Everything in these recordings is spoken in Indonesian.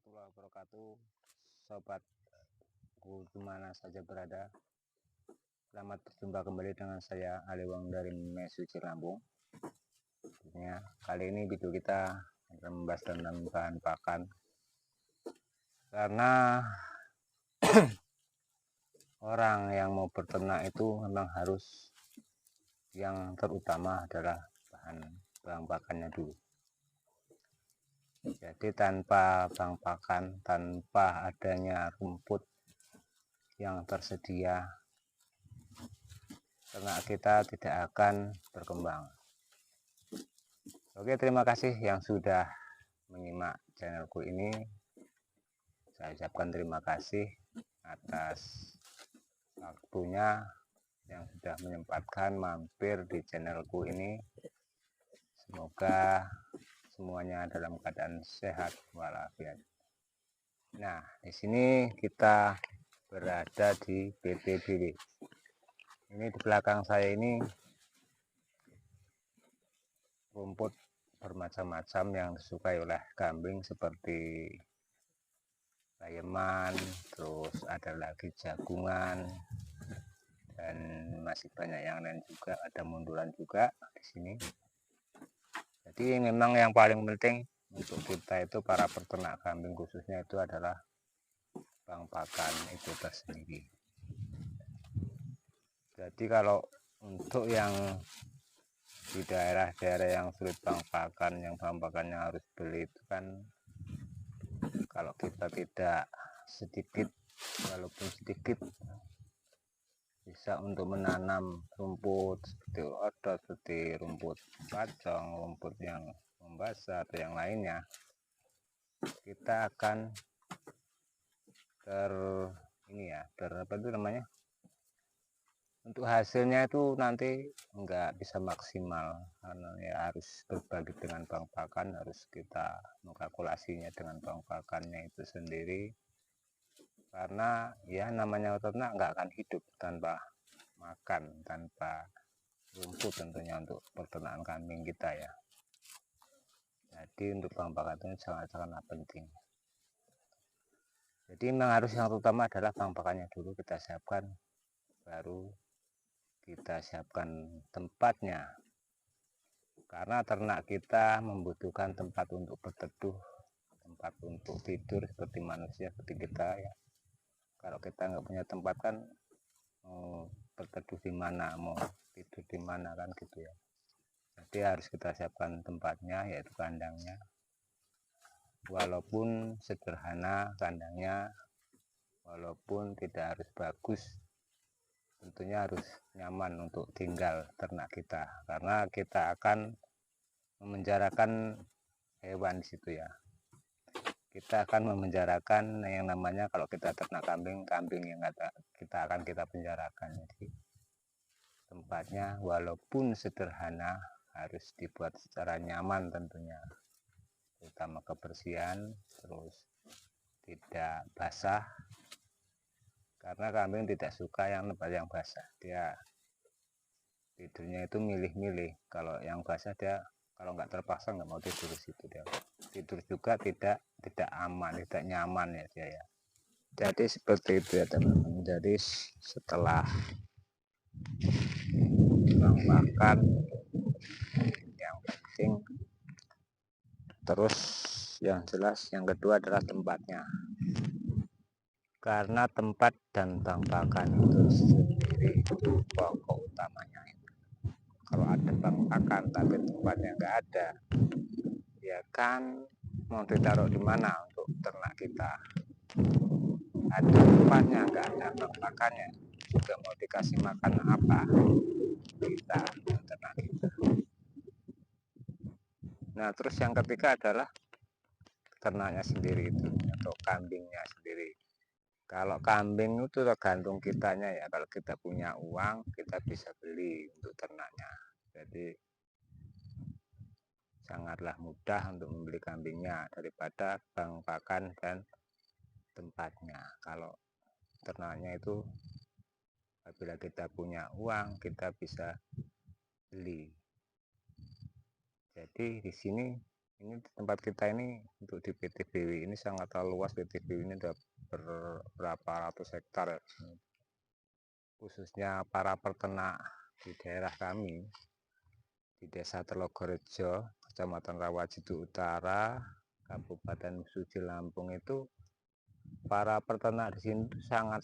warahmatullahi wabarakatuh. Sobatku dimana saja berada, selamat berjumpa kembali dengan saya Aliwang dari Mesuci Lampung. Kali ini video kita akan membahas tentang bahan pakan, karena orang yang mau berternak itu memang harus yang terutama adalah bahan pakannya dulu. Jadi tanpa bahan pakan, tanpa adanya rumput yang tersedia, ternak kita tidak akan berkembang. Oke, terima kasih yang sudah menyimak channelku ini. Saya ucapkan terima kasih atas waktunya yang sudah menyempatkan mampir di channelku ini. Semoga semuanya dalam keadaan sehat walafiat. Nah, di sini kita berada di BTBW. Ini di belakang saya ini rumput bermacam-macam yang disukai oleh kambing seperti bayeman, terus ada lagi jagungan, dan masih banyak yang lain juga, ada mundulan juga di sini. Jadi memang yang paling penting untuk kita itu para peternak kambing khususnya itu adalah bahan pakan itu tersendiri. Jadi kalau untuk yang di daerah-daerah yang sulit bahan pakan, yang bahan pakannya harus beli itu kan, kalau kita tidak sedikit, walaupun sedikit, bisa untuk menanam rumput seperti odot, seperti rumput pacong, rumput yang membasah atau yang lainnya, kita akan untuk hasilnya itu nanti enggak bisa maksimal, karena ya harus berbagi dengan bahan pakan, harus kita mengkalkulasinya dengan bahan pakannya itu sendiri, karena ya namanya ternak enggak akan hidup tanpa makan, tanpa rumput tentunya untuk peternakan kambing kita ya. Jadi untuk bahan pakan itu sangat-sangat penting. Jadi memang harus yang terutama adalah bahan pakannya dulu kita siapkan, baru kita siapkan tempatnya, karena ternak kita membutuhkan tempat untuk berteduh, tempat untuk tidur seperti manusia, seperti kita ya. Kalau kita nggak punya tempat kan mau berteduh di mana, mau tidur di mana kan gitu ya. Jadi harus kita siapkan tempatnya, yaitu kandangnya, walaupun sederhana kandangnya, walaupun tidak harus bagus, tentunya harus nyaman untuk tinggal ternak kita, karena kita akan memenjarakan hewan di situ ya. Kita akan memenjarakan yang namanya, kalau kita ternak kambing yang kita penjarakan. Jadi tempatnya walaupun sederhana harus dibuat secara nyaman tentunya, terutama kebersihan, terus tidak basah, karena kambing tidak suka yang tempat yang basah. Dia tidurnya itu milih-milih, kalau yang basah dia kalau nggak terpaksa nggak mau tidur di situ, dia tidur juga tidak aman, tidak nyaman ya dia ya. Jadi seperti itu ya teman-teman. Jadi setelah makan yang penting, terus yang jelas yang kedua adalah tempatnya, karena tempat dan bahan pakan itu sendiri itu pokok utamanya. Kalau ada bahan pakan tapi tempatnya nggak ada, ya kan mau ditaruh di mana untuk ternak kita? Ada tempatnya, nggak ada bahan pakannya, juga mau dikasih makan apa kita ternak kita. Nah terus yang ketiga adalah ternaknya sendiri itu, atau kambingnya sendiri. Kalau kambing itu tergantung kitanya ya, kalau kita punya uang kita bisa beli untuk ternaknya. Jadi sangatlah mudah untuk membeli kambingnya daripada bahan pakan dan tempatnya. Kalau ternaknya itu apabila kita punya uang kita bisa beli. Jadi di sini Ini tempat kita ini untuk di PTBW ini sangat luas. PTBW ini ada berapa ratus hektar ya. Khususnya para peternak di daerah kami di Desa Telogorejo, Kecamatan Rawajidu Utara, Kabupaten Suji Lampung itu para peternak di sini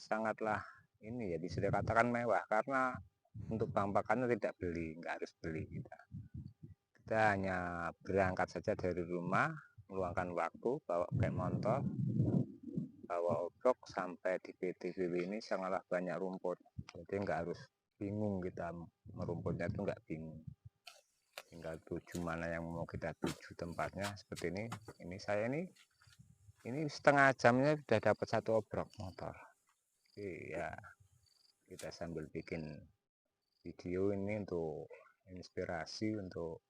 sangatlah ini ya bisa dikatakan mewah karena untuk bahan pakannya tidak beli, nggak harus beli kita hanya berangkat saja dari rumah, meluangkan waktu bawa kayak motor, bawa obrok sampai di PTBW ini sangatlah banyak rumput, jadi nggak harus bingung kita merumputnya itu nggak bingung, tinggal tuju mana yang mau kita tuju tempatnya seperti ini. Saya ini setengah jamnya sudah dapat 1 obrok motor. Jadi ya kita sambil bikin video ini untuk inspirasi, untuk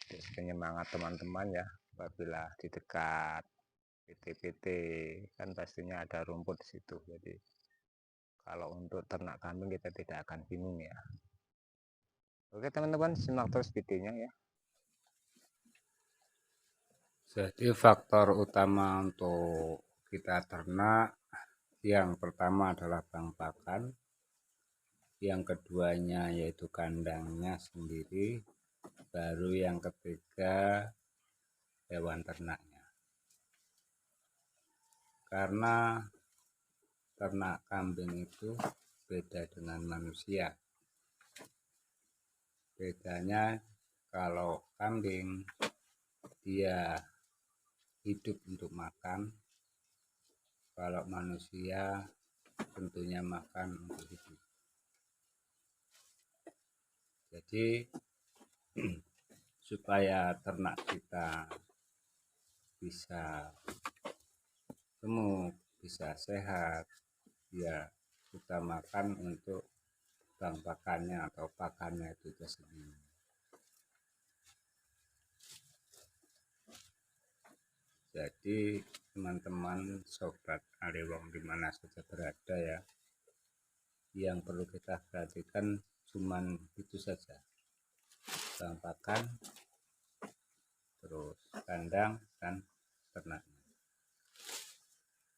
penyemangat teman-teman ya, apabila di dekat PT-PT kan pastinya ada rumput di situ. Jadi kalau untuk ternak kambing kita tidak akan bingung ya. Oke teman-teman, simak terus videonya ya. Jadi faktor utama untuk kita ternak yang pertama adalah bahan pakan, yang keduanya yaitu kandangnya sendiri, baru yang ketiga hewan ternaknya. Karena ternak kambing itu beda dengan manusia. Bedanya kalau kambing dia hidup untuk makan, kalau manusia tentunya makan untuk hidup. Jadi supaya ternak kita bisa gemuk, bisa sehat, ya kita makan untuk bahan pakannya atau pakannya itu sendiri. Jadi teman-teman sobat Aliwong dimana saja berada ya, yang perlu kita perhatikan cuman itu saja, bahan pakan, terus kandang dan ternaknya.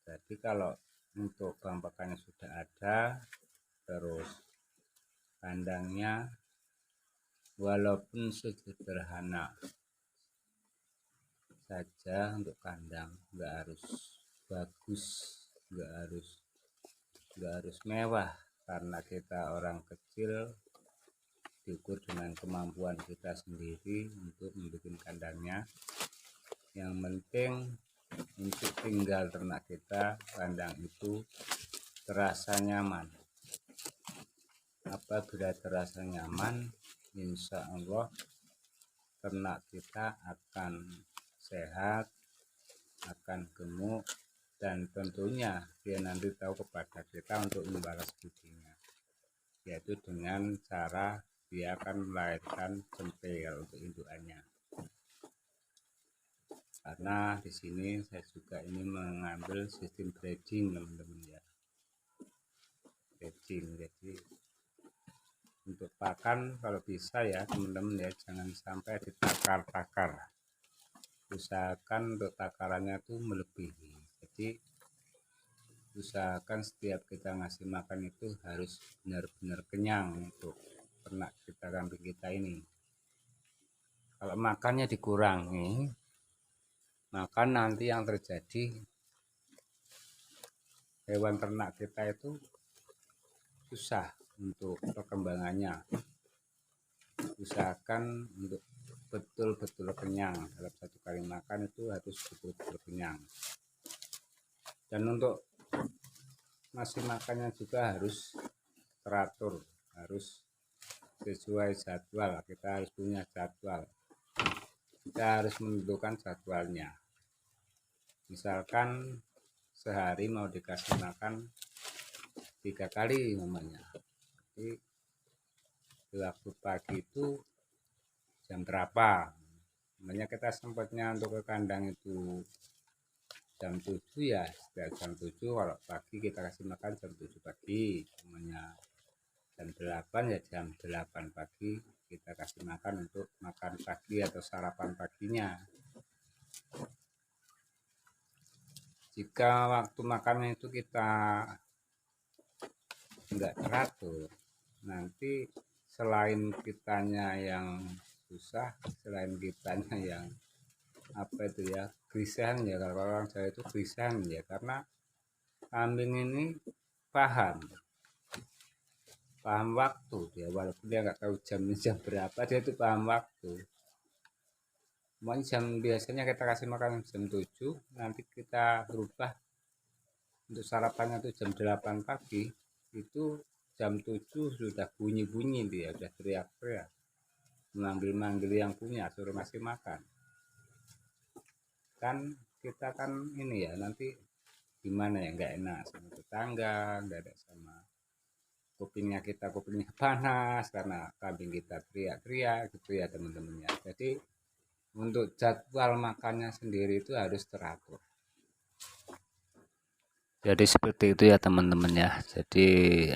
Jadi kalau untuk bahan pakannya sudah ada, terus kandangnya walaupun sederhana saja untuk kandang, nggak harus bagus, nggak harus mewah, karena kita orang kecil diukur dengan kemampuan kita sendiri untuk membuat kandangnya. Yang penting untuk tinggal ternak kita, kandang itu terasa nyaman. Apabila terasa nyaman, insya Allah ternak kita akan sehat, akan gemuk, dan tentunya dia nanti tahu kepada kita untuk membalas budinya, yaitu dengan cara dia akan melahirkan centil untuk indukannya. Karena di sini saya juga ini mengambil sistem breeding teman-teman ya, breeding. Jadi untuk pakan kalau bisa ya teman-teman ya, jangan sampai ditakar-takar, usahakan untuk takarannya tuh melebihi. Jadi usahakan setiap kita ngasih makan itu harus benar-benar kenyang untuk ternak kita, kambing kita ini. Kalau makannya dikurangi, maka nanti yang terjadi hewan ternak kita itu susah untuk perkembangannya. Usahakan untuk betul-betul kenyang, dalam satu kali makan itu harus betul-betul kenyang. Dan untuk ngasih makannya juga harus teratur, harus sesuai jadwal. Kita harus punya jadwal, kita harus menentukan jadwalnya. Misalkan sehari mau dikasih makan 3 kali namanya. Jadi di waktu pagi itu jam berapa, namanya kita sempatnya untuk ke kandang itu jam 7 ya, setiap jam 7 kalau pagi kita kasih makan jam 7 pagi, namanya jam 8 ya jam 8 pagi, kita kasih makan untuk makan pagi atau sarapan paginya. Jika waktu makannya itu kita nggak teratur, nanti selain kitanya yang susah, selain kitanya yang apa itu ya, gelisahan ya, kalau orang Jawa itu gelisahan ya, karena kambing ini paham waktu dia, walaupun dia nggak tahu jam berapa, dia itu paham waktu. Biasanya kita kasih makan jam 7, nanti kita berubah untuk sarapannya itu jam 8 pagi, itu jam 7 sudah bunyi-bunyi, dia sudah teriak-teriak manggil-manggil yang punya, suruh masih makan. Kan kita kan ini ya, nanti gimana ya, nggak enak sama tetangga, nggak ada sama kupingnya panas karena kambing kita teriak-teriak gitu ya teman-temannya. Jadi untuk jadwal makannya sendiri itu harus teratur. Jadi seperti itu ya teman-teman ya. Jadi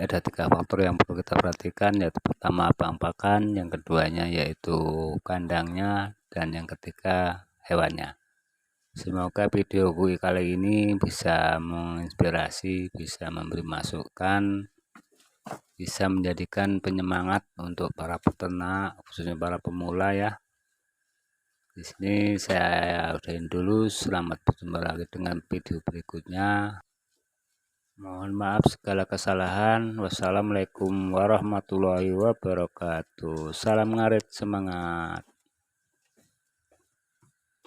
ada 3 faktor yang perlu kita perhatikan, yaitu pertama abang pakan, yang keduanya yaitu kandangnya, dan yang ketiga hewannya. Semoga video gue kali ini bisa menginspirasi, bisa memberi masukan, bisa menjadikan penyemangat untuk para peternak, khususnya para pemula ya. Di sini saya udahin dulu. Selamat berjumpa lagi dengan video berikutnya. Mohon maaf segala kesalahan. Wassalamualaikum warahmatullahi wabarakatuh. Salam ngarit, semangat.